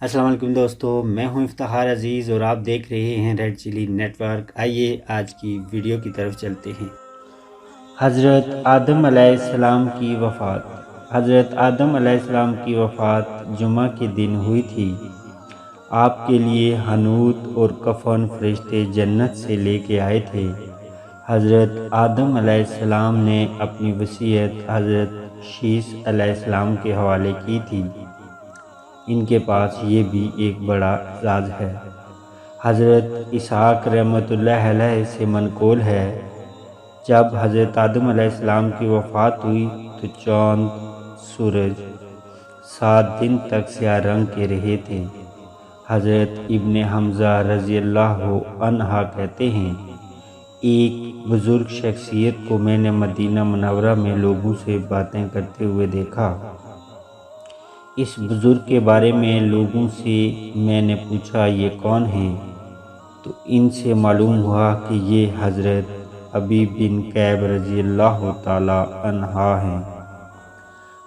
السلام علیکم دوستو، میں ہوں افتخار عزیز اور آپ دیکھ رہے ہیں ریڈ چلی نیٹ ورک۔ آئیے آج کی ویڈیو کی طرف چلتے ہیں۔ حضرت آدم علیہ السلام کی وفات۔ حضرت آدم علیہ السلام کی وفات جمعہ کے دن ہوئی تھی۔ آپ کے لیے حنوط اور کفن فرشتے جنت سے لے کے آئے تھے۔ حضرت آدم علیہ السلام نے اپنی وصیت حضرت شیث علیہ السلام کے حوالے کی تھی۔ ان کے پاس یہ بھی ایک بڑا اعزاز ہے۔ حضرت اسحاق رحمۃ اللہ علیہ سے منقول ہے، جب حضرت آدم علیہ السلام کی وفات ہوئی تو چاند سورج 7 دن تک سیاہ رنگ کے رہے تھے۔ حضرت ابن حمزہ رضی اللہ عنہ کہتے ہیں، ایک بزرگ شخصیت کو میں نے مدینہ منورہ میں لوگوں سے باتیں کرتے ہوئے دیکھا۔ اس بزرگ کے بارے میں لوگوں سے میں نے پوچھا یہ کون ہیں، تو ان سے معلوم ہوا کہ یہ حضرت ابی بن کعب رضی اللہ تعالی عنہ ہیں۔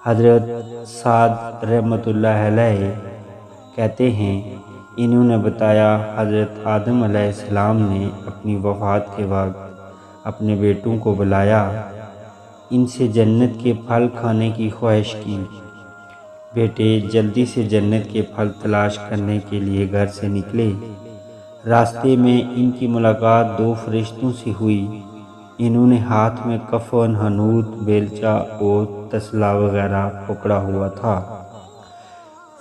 حضرت سعد رحمۃ اللہ علیہ کہتے ہیں، انہوں نے بتایا حضرت آدم علیہ السلام نے اپنی وفات کے وقت اپنے بیٹوں کو بلایا، ان سے جنت کے پھل کھانے کی خواہش کی۔ بیٹے جلدی سے جنت کے پھل تلاش کرنے کے لیے گھر سے نکلے۔ راستے میں ان کی ملاقات 2 فرشتوں سے ہوئی۔ انہوں نے ہاتھ میں کفن، حنوط، بیلچہ اور تسلا وغیرہ پکڑا ہوا تھا۔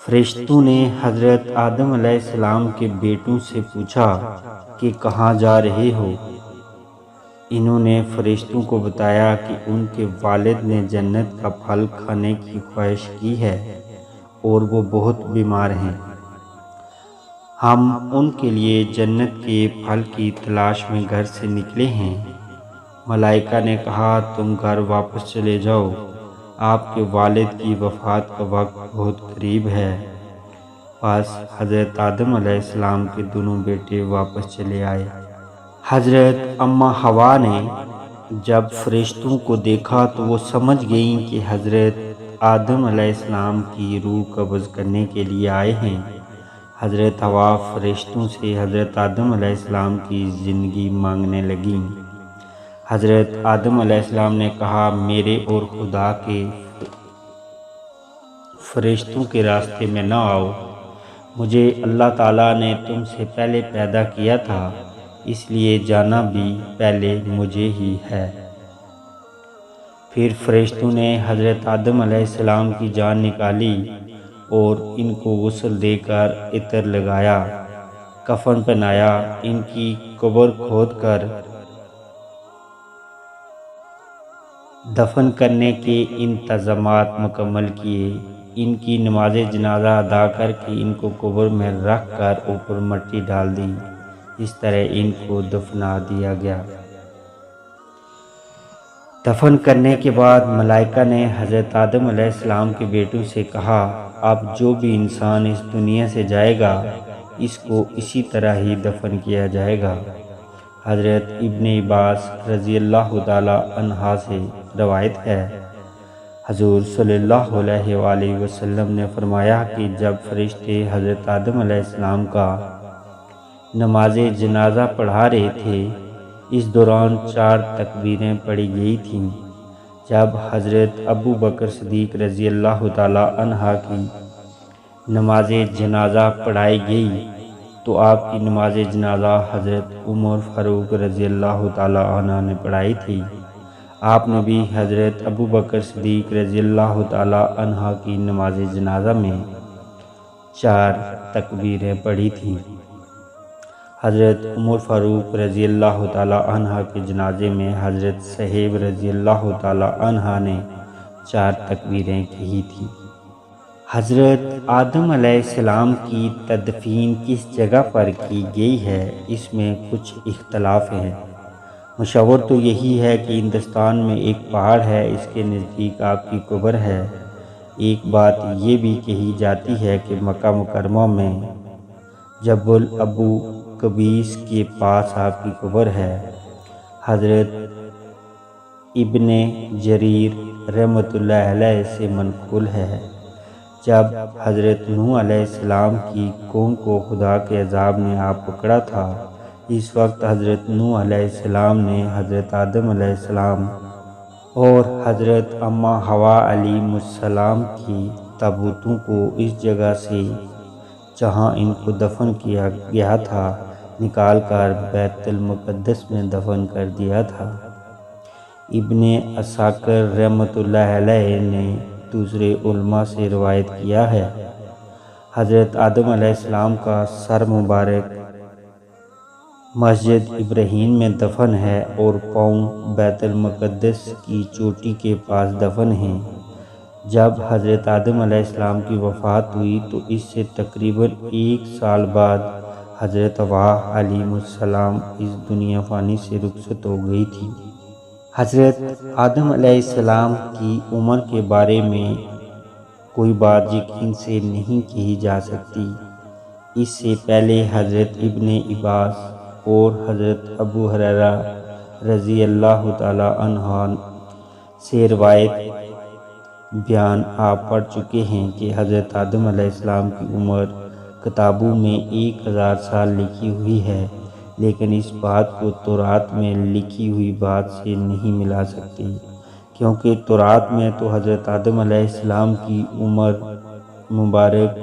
فرشتوں نے حضرت آدم علیہ السلام کے بیٹوں سے پوچھا کہ کہاں جا رہے ہو؟ انہوں نے فرشتوں کو بتایا کہ ان کے والد نے جنت کا پھل کھانے کی خواہش کی ہے اور وہ بہت بیمار ہیں۔ ہم ان کے لیے جنت کے پھل کی تلاش میں گھر سے نکلے ہیں۔ ملائکہ نے کہا تم گھر واپس چلے جاؤ، آپ کے والد کی وفات کا وقت بہت قریب ہے۔ بس حضرت آدم علیہ السلام کے دونوں بیٹے واپس چلے آئے۔ حضرت اماں حوا نے جب فرشتوں کو دیکھا تو وہ سمجھ گئیں کہ حضرت آدم علیہ السلام کی روح قبض کرنے کے لیے آئے ہیں۔ حضرت حوا فرشتوں سے حضرت آدم علیہ السلام کی زندگی مانگنے لگیں۔ حضرت آدم علیہ السلام نے کہا میرے اور خدا کے فرشتوں کے راستے میں نہ آؤ، مجھے اللہ تعالیٰ نے تم سے پہلے پیدا کیا تھا، اس لیے جانا بھی پہلے مجھے ہی ہے۔ پھر فرشتوں نے حضرت آدم علیہ السلام کی جان نکالی اور ان کو غسل دے کر عطر لگایا، کفن پہنایا، ان کی قبر کھود کر دفن کرنے کے انتظامات مکمل کیے، ان کی نماز جنازہ ادا کر کے ان کو قبر میں رکھ کر اوپر مٹی ڈال دی۔ اس طرح ان کو دفنا دیا گیا۔ دفن کرنے کے بعد ملائکہ نے حضرت آدم علیہ السلام کے بیٹوں سے کہا اب جو بھی انسان اس دنیا سے جائے گا اس کو اسی طرح ہی دفن کیا جائے گا۔ حضرت ابن عباس رضی اللہ تعالی عنہ سے روایت ہے، حضور صلی اللہ علیہ وآلہ وسلم نے فرمایا کہ جب فرشتے حضرت آدم علیہ السلام کا نماز جنازہ پڑھا رہے تھے، اس دوران 4 تکبیریں پڑھی گئی تھیں۔ جب حضرت ابو بکر صدیق رضی اللہ تعالی عنہ کی نماز جنازہ پڑھائی گئی تو آپ کی نماز جنازہ حضرت عمر فاروق رضی اللہ تعالی عنہ نے پڑھائی تھی۔ آپ نے بھی حضرت ابو بکر صدیق رضی اللہ تعالی عنہ کی نماز جنازہ میں 4 تکبیریں پڑھی تھیں۔ حضرت عمر فاروق رضی اللہ تعالی عنہ کے جنازے میں حضرت صہیب رضی اللہ تعالی عنہ نے 4 تکبیریں کہی تھیں۔ حضرت آدم علیہ السلام کی تدفین کس جگہ پر کی گئی ہے، اس میں کچھ اختلاف ہیں۔ مشہور تو یہی ہے کہ ہندوستان میں ایک پہاڑ ہے، اس کے نزدیک آپ کی قبر ہے۔ ایک بات یہ بھی کہی جاتی ہے کہ مکہ مکرمہ میں جبل ابو قبیس کے پاس آپ کی قبر ہے۔ حضرت ابن جریر رحمۃ اللہ علیہ سے منقول ہے جب حضرت نوح علیہ السلام کی قوم کو خدا کے عذاب نے آ پکڑا تھا، اس وقت حضرت نوح علیہ السلام نے حضرت آدم علیہ السلام اور حضرت اماں حوا علیہ السلام کی تابوتوں کو اس جگہ سے جہاں ان کو دفن کیا گیا تھا نکال کر بیت المقدس میں دفن کر دیا تھا۔ ابن عساکر رحمۃ اللہ علیہ نے دوسرے علماء سے روایت کیا ہے، حضرت آدم علیہ السلام کا سر مبارک مسجد ابراہیم میں دفن ہے اور پاؤں بیت المقدس کی چوٹی کے پاس دفن ہیں۔ جب حضرت آدم علیہ السلام کی وفات ہوئی تو اس سے تقریباً 1 سال بعد حضرت حوا علیہ السلام اس دنیا فانی سے رخصت ہو گئی تھی۔ حضرت آدم علیہ السلام کی عمر کے بارے میں کوئی بات یقین سے نہیں کہی جا سکتی۔ اس سے پہلے حضرت ابن عباس اور حضرت ابو ہریرہ رضی اللہ تعالی عنہ سے روایت بیان آپ پڑھ چکے ہیں کہ حضرت آدم علیہ السلام کی عمر کتابوں میں 1000 سال لکھی ہوئی ہے، لیکن اس بات کو تورات میں لکھی ہوئی بات سے نہیں ملا سکتے، کیونکہ تورات میں تو حضرت آدم علیہ السلام کی عمر مبارک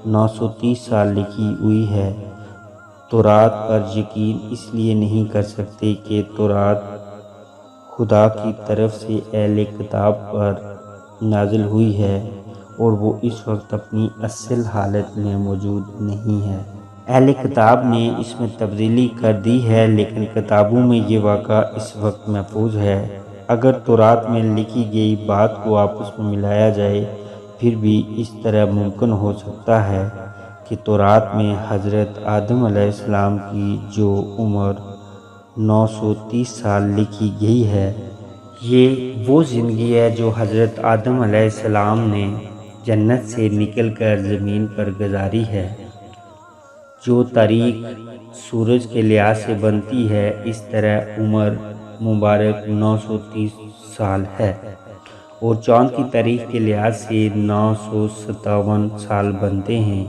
930 سال لکھی ہوئی ہے۔ تورات پر یقین اس لیے نہیں کر سکتے کہ تورات خدا کی طرف سے اہل کتاب پر نازل ہوئی ہے اور وہ اس وقت اپنی اصل حالت میں موجود نہیں ہے۔ اہل کتاب نے اس میں تبدیلی کر دی ہے، لیکن کتابوں میں یہ واقعہ اس وقت محفوظ ہے۔ اگر تورات میں لکھی گئی بات کو آپس میں ملایا جائے، پھر بھی اس طرح ممکن ہو سکتا ہے کہ تورات میں حضرت آدم علیہ السلام کی جو عمر 930 سال لکھی گئی ہے، یہ وہ زندگی ہے جو حضرت آدم علیہ السلام نے جنت سے نکل کر زمین پر گزاری ہے۔ جو تاریخ سورج کے لحاظ سے بنتی ہے، اس طرح عمر مبارک 930 سال ہے، اور چاند کی تاریخ کے لحاظ سے 957 سال بنتے ہیں،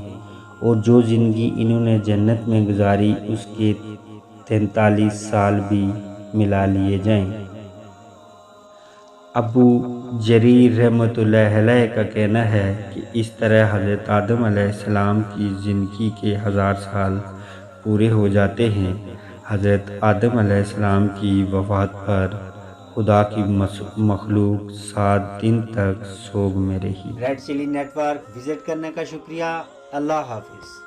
اور جو زندگی انہوں نے جنت میں گزاری اس کے 43 سال بھی ملا لیے جائیں۔ ابو جریر رحمۃ اللہ علیہ کا کہنا ہے کہ اس طرح حضرت آدم علیہ السلام کی زندگی کے 1000 سال پورے ہو جاتے ہیں۔ حضرت آدم علیہ السلام کی وفات پر خدا کی مخلوق 7 دن تک سوگ میں رہی۔ Red chilli net work visit کرنے کا شکریہ۔ اللہ حافظ۔